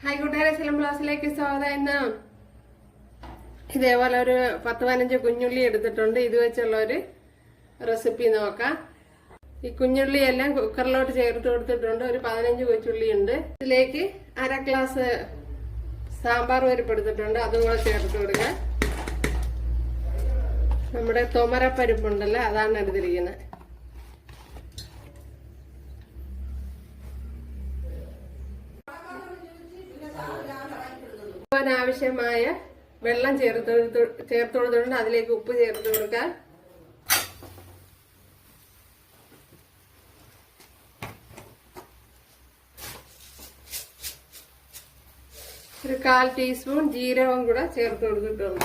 Hi കൂട്ടുകാരെ, സെലം ബ്ലൗസിലേക്ക് സ്വാഗതം. ഇതേപോലെ ഒരു 10-15 കുഞ്ഞുള്ളി എടുത്തിട്ടുണ്ട്. ഇത് വെച്ചുള്ള ഒരു റെസിപ്പി നോക്കാം. ഈ കുഞ്ഞുള്ളി എല്ലാം കുക്കറിലോട്ട് ചേർത്ത് കൊടുത്തിട്ടുണ്ട്. ഒരു 15 കൊച്ചുള്ളി ഉണ്ട്. ഇതിലേക്ക് 1/2 ഗ്ലാസ് സാമ്പാർ പരിപ്പ് എടുത്തിട്ടുണ്ട്. അതും കൂടെ ചേർത്ത് കൊടുക്കുക. നമ്മുടെ തുമരപ്പരിപ്പുണ്ടല്ലോ, അതാണ് എടുത്തിരിക്കുന്നത്. ആവശ്യമായ വെള്ളം ചേർത്ത് കൊടുത്തിട്ടുണ്ട്. അതിലേക്ക് ഉപ്പ് ചേർത്ത് കൊടുക്കാം. ഒരു 1/4 ടീസ്പൂൺ ജീരകം കൂടെ ചേർത്ത് കൊടുത്തിട്ടുണ്ട്.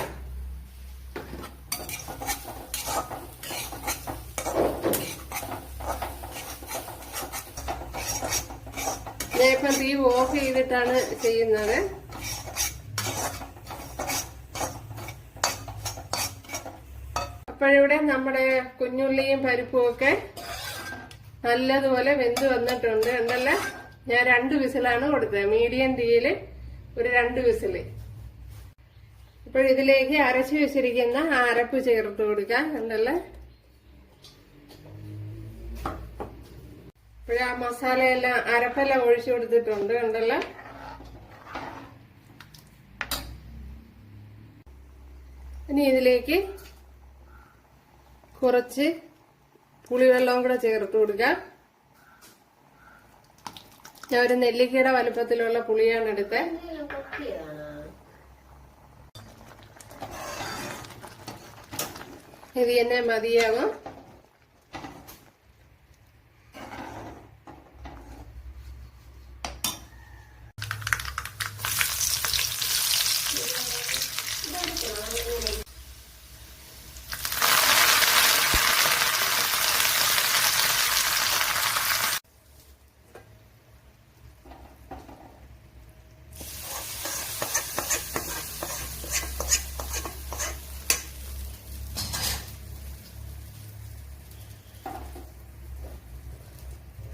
ഞാനിപ്പം തീ ഓഫ് ചെയ്തിട്ടാണ് ചെയ്യുന്നത്. അപ്പോഴിവിടെ നമ്മുടെ കുഞ്ഞുള്ളിയും പരിപ്പും ഒക്കെ നല്ലതുപോലെ വെന്ത് വന്നിട്ടുണ്ട്. ഉണ്ടല്ലോ, ഞാൻ 2 വിസിലാണ് കൊടുത്തത്. മീഡിയം തീയിൽ ഒരു 2 വിസില്. ഇപ്പോഴിതിലേക്ക് അരച്ചു വെച്ചിരിക്കുന്ന അരപ്പ് ചേർത്ത് കൊടുക്കാം. ഉണ്ടല്ലോ, ഇപ്പോഴാ മസാലയെല്ലാം അരപ്പെല്ലാം ഒഴിച്ചു കൊടുത്തിട്ടുണ്ട്. ഉണ്ടല്ലോ, ഇനി ഇതിലേക്ക് കുറച്ച് പുളിവെള്ളവും കൂടെ ചേർത്ത് കൊടുക്കാം. ഞാൻ ഒരു നെല്ലിക്കയുടെ വലുപ്പത്തിലുള്ള പുളിയാണ് എടുത്തത്. ഇത് തന്നെ മതിയാകും.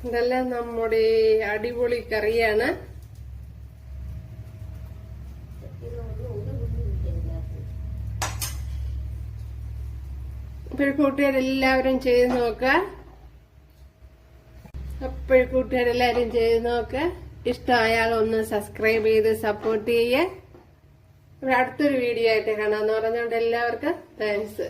ഇതെല്ലാം നമ്മുടെ അടിപൊളി കറിയാണ്. അപ്പോൾ കൂട്ടുകാരെല്ലാവരും ചെയ്ത് നോക്കുക. ഇഷ്ടമായാൽ ഒന്ന് സബ്സ്ക്രൈബ് ചെയ്ത് സപ്പോർട്ട് ചെയ്യുക. അടുത്തൊരു വീഡിയോ ആയിട്ട് കാണാമെന്ന് പറഞ്ഞുകൊണ്ട് എല്ലാവർക്കും താങ്ക്സ്.